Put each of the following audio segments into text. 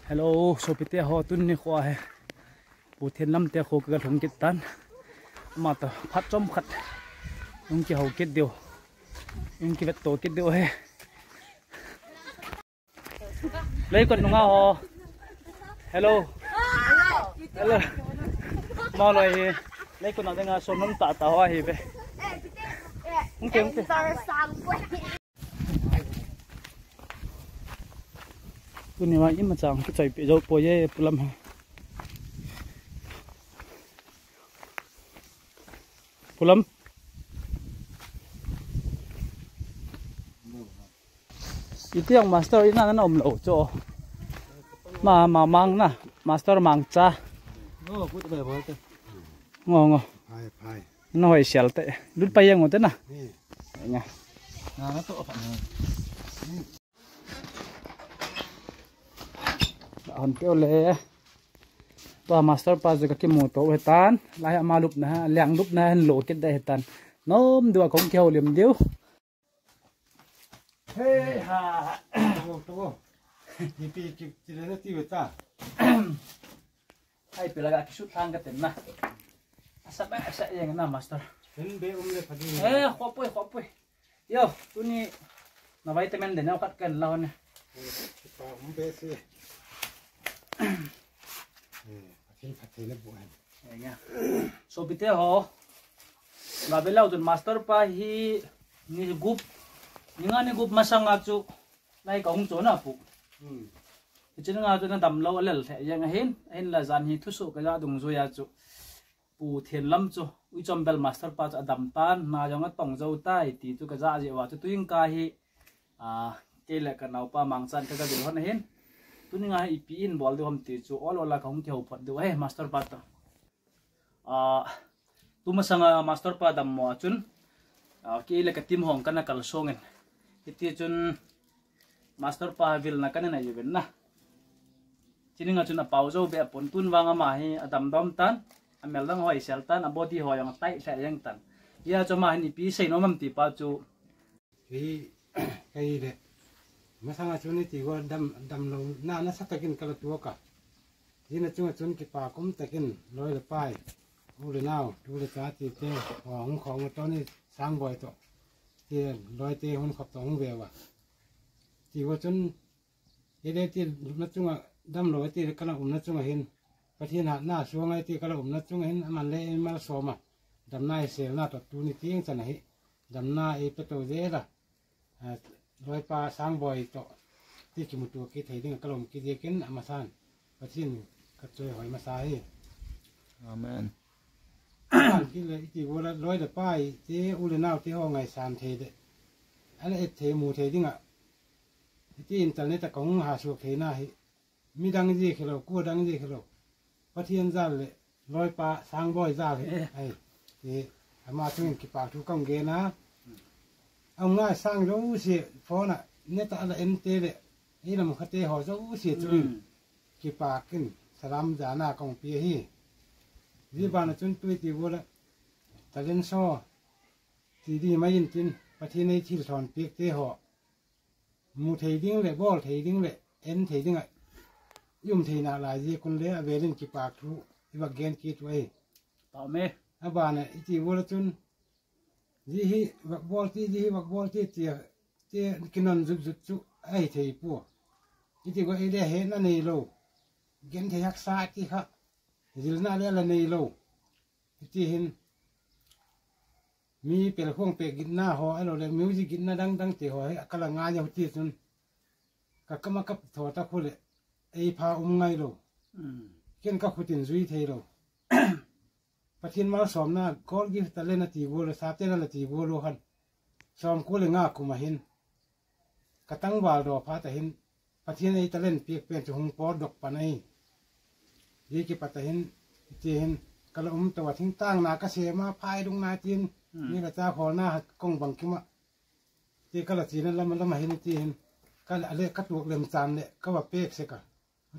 Hello, so pite ho tun ni khwa hai. Bu thiên lam te kho ka thong kit tan. Ma ta phat chom khat. Ung ki ho kit dio. Ung ki vet to kit dio hai. Lấy con nga ho. Hello. Hello. Mau lại lấy con nào nga so nom ta ta hoa hi be. Ung ke ung ke. Tôi này mà im mà chẳng cái chạy bị dâu bồi ye pulam ha pulam itu yang master ini nana om lo cho mà mang na master mang cha ngo nó hơi xel tệ đút bay yang ngon na nha nó to hòn kêu lệ và master pa giờ cái mô tô tan lại mà lúc na lẹng lúc na lộ cái đây tan nôm đùa cũng kêu liềm điếu hey ha to đi pi cái này tiêu ta hay bị cái sút thang cái tên na sắp ấy sẽ như nào master đến bé lấy phải đi khoa pui yo tu ni na vitamin để nào cắt cần lao nè bé xí so bite ho la belau tun master pa hi ni group ninga ni group masanga chu nai ka hung chona pu chin nga tu na dam lo lel the yang hen la zan hi thu so ka ja dung zo ya chu pu thian lam chu ui chom bel master pa cha dam tan na jong a tong zo tai ti chu ka ja je wa chu tuing ka hi ke le ka nau pa mang chan ka ga bil hon hen tuning nga ipi in bol de hom ti chu all ola ka hung theu phat de he master pa ta tuma sanga master pa dam mo chun ke le ka tim hong kana kal songen iti chun master pa vil na kana na yuben na chininga chun a pauzo be pon tun wanga ma hi adam dom tan amel dang hoi sel tan a body hoi ang tai sa yang tan ya cho ma ni pi sei no mam ti pa chu cái đấy mà sang ở chỗ này thì có đâm lâu na sắc takin cái tua cả thì nó chung cái pa cũng takin lôi được pai u le nào u le cá thì thế hoàngของตัวนี้sangบ่อยตัวที่ลอยเตะหุ่นขับตัวหุ่นเววอ่ะที่ว่าจนที่ได้ที่นัดchungดำลอยที่กำลังนัดchungเห็นประเทศหน้าช่วงไอ้ที่กำลังนัดchungเห็นมันเลยมาสอมาดำหน้าเสียหน้าตัวตัวนี้ที่ยังจะไหนดำหน้าไอ้ประตูเจ้าลอยปลาสร้างบ่อยต่อที่กิมุตัวกิเทดิ้งกระลมกิเดกินอามาซานประเทศกระจายหอยมาซาฮีอาเมนกิเลยที่วัวลอยเดป้ายที่อุลนาวที่ห้องไงสามเทเดอันนี้เทมูเทดิ้งอ่ะที่อินเทอร์เน็ตของหาสุกเทน่าฮีมีดังยี่กิโลกู้ดังยี่กิโลประเทศจ้าเลยลอยปลาสร้างบ่อยจ้าเลยไอ้ที่อามาทุ่งกิปากทุกกองเกนะเอาง่ายสร้างรู้เสียเพราะน่ะเนี่ยแต่อะไรเอ็นเตเลยนี่เราคัดเตะหัวรู้เสียจุนกี่ปากขึ้นสลามจานาของเปียฮีวิบานจุนตุยตีวัวละแต่เล่นซ้อทีดีไม่ยินจินประเทศในที่ถอนเปียกเตะหัวมูเทดิ้งเลยบอลเทดิ้งเลยเอ็นเทดิ้งอ่ะยุ่มเทนาลายยี่คนเลี้ยเวลินกี่ปากทุที่ว่าเกณฑ์กี่ตัวเองต่อเมอาบานเนี่ยอีที่วัวละจุนยี่ฮีวักบอลที่ยี่ฮีวักบอลที่เจียกินนอนจุไอ้เทปัวอีที่ว่าไอ้เด็กเห็นนั่นนี่โลเกินเทียกซาที่เขาจิลน่าเลี้ยละนี่โลอีที่เห็นมีเปลือกพวงเปลือกกินหน้าหอไอ้เราเลยมิวสิกินหน้าดังเจี๋ยวไอ้กำลังงานอย่างที่สุนก็มากับถอดตะคุเลยไอ้พาไงโลเกินก็ขุดตินซุยเทโลประเทศมาสอมหน้าก็ยิ่งตะเล่นนาทีบัวเลยซาเต้นนาทีบัวโลหันสอมกูเลยง่ากูมาเห็นกระตั้งวาลดอกพาแต่เห็นประเทศในตะเล่นเปียกเป็นจุงปอดอกปานไอยี่กี่ปัตตาเห็นจีเห็นกระอุ้มตัวทิ้งตั้งนากระเสมาพายดงนาจีนนี่กระจ้าพอหน้ากงบังคิมะจีกระจีนั้นแล้วมันมาเห็นจีเห็นก็อะไรกระตุกเล่มจานเนี่ยก็ว่าเปียกเสกะ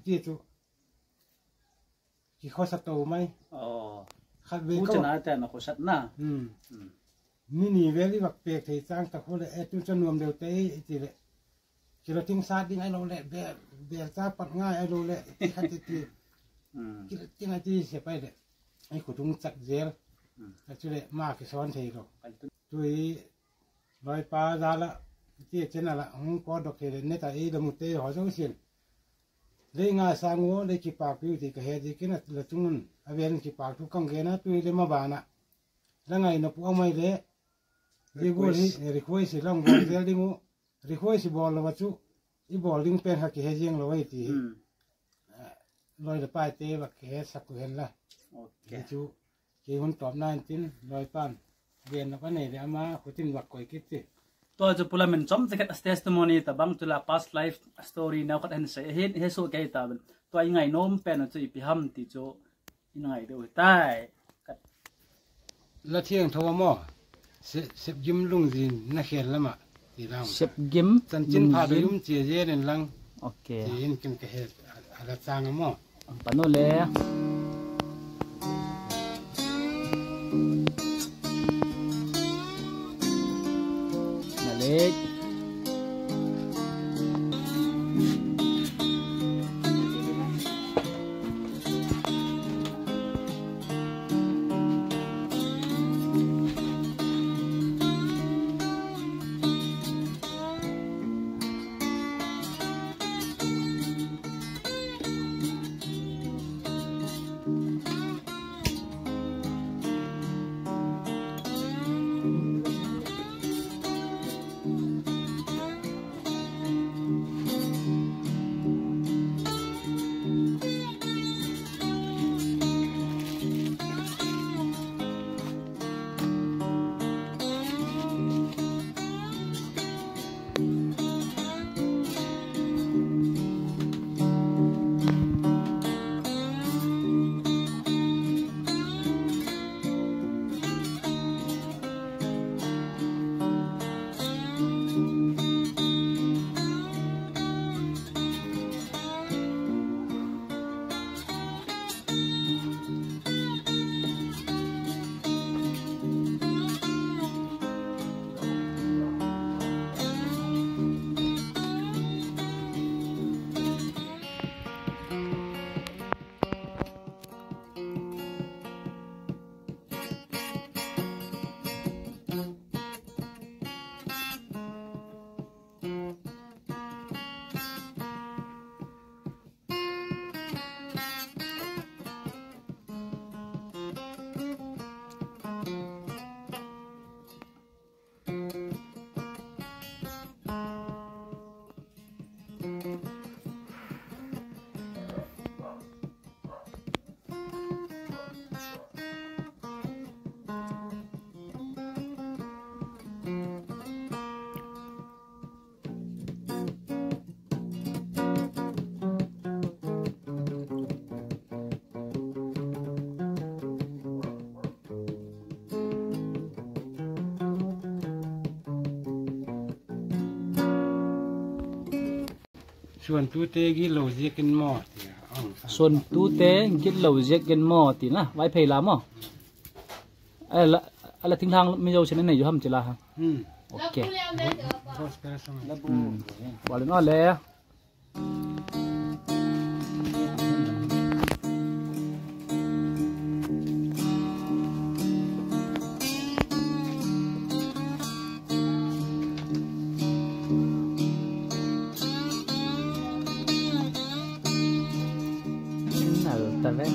จีจุกี่ข้อสตูไหมขัดเวก็จะน่าแต่นักขัดหน้านี่เวลี่บักเปียกที่จ้างตะโคเลยจุนจนรวมเดียวเตะจีเลย chỉ là tiếng sát tiếng ai lâu lẹ bè ra bắt ngay ai lâu lẹ khát thì tiếng ai thì sẽ phải đấy ai của chúng chặt dễ là chú lệ mà cái son thì rồi tôi nói pa ra làที่เช่นอะไรของก็ดอกเห็ดเนี่ยแต่อีดมุตเตอร์หอสงเสียนเลยงาสางวัวเลยจีปากพิวที่กระเฮ็ดที่นั่นละจุงนั้นอาเวียนจีปากทุกกังเกนะตัวเลยมาบานะแล้วไงนกเอาไม่เลยเรียกว่ารีควายสิลองบอลเดียวดิงูรีควายสิบอลละวัจุอีบอลลิงเป็นหักเฮ็ดยังละไว้ที่ลอยละป้ายเตะบักเฮ็ดสักเห็นละจูเกี่ยวกับตอบนั่นจินลอยป้านเวียนแล้วก็เนี่ยเดี๋ยวมาขุดทิ้งบักก่อยคิดสิตัวจุลมันจอมจะเกิด testimony แต่บางจุล past life story แนวก็เห็นใส่เห็นสู้กันแต่ตัวยังไงโน้มเป็นจะอีพิหัมติโจยังไงเดี๋ยวใต้แล้วเที่ยงทว่าหม้อเสพยิ้มลุงจีนนักเขียนแล้วมาตีเราเสพยิ้มจันจินพาไปยุ่มเจียเย็นลังโอเคจีนกินกระเฮ็ดอะไรจางหม้อปนโนเล่เล็กส่วนตู้เตกิโลเจียกันหม้อส่วนตู้เตกิโลเจียกันหม้อตีนะไว้เพลาหม้ออะไรทิ้งทางไม่โยชนะไหนอยู่ห้ามจิลาครับโอเควันนี้นอนแล้วแต่แรก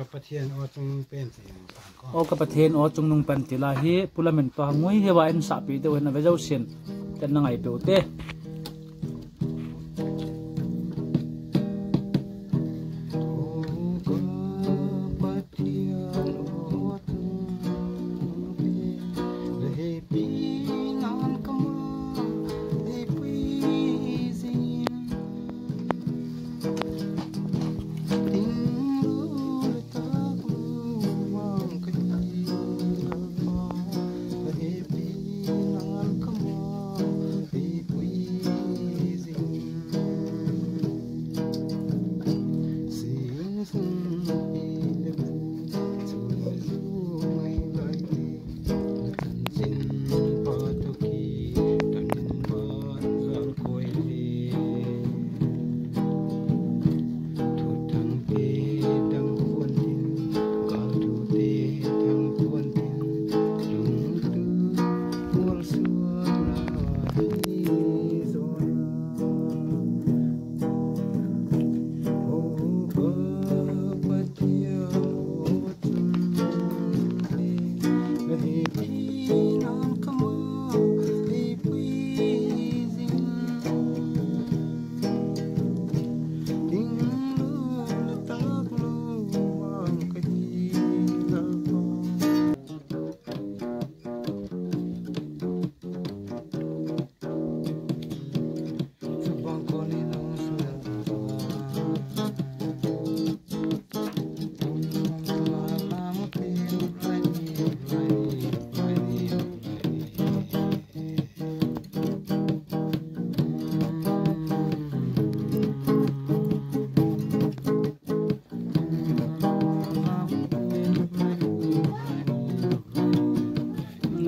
กับประเทศอจงเป็นสิก็ โอกับประเทศโอจงนุงเป็นติลาฮีพุลเมนตัวงวยเฮวาอินสับปีเตวันเวเจ้าเสียนกันนังไอเปียวเต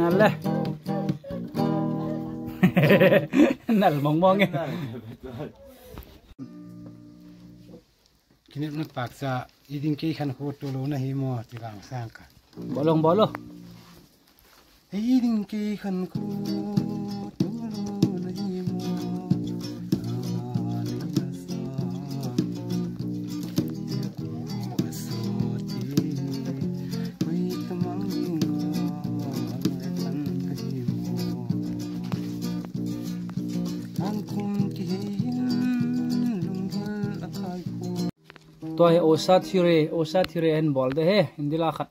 นั่นแหละ นั่นมองไง คิดนึกปากซะอีดิงกี้ขันโคตรโลนะฮิโมที่กลางสร้างกัน บอลบอล อีดิงกี้ขันโคตรโลนะฮิโมตัวโอซาทิเรเห็นบอลเด้เฮอินดิลาขัด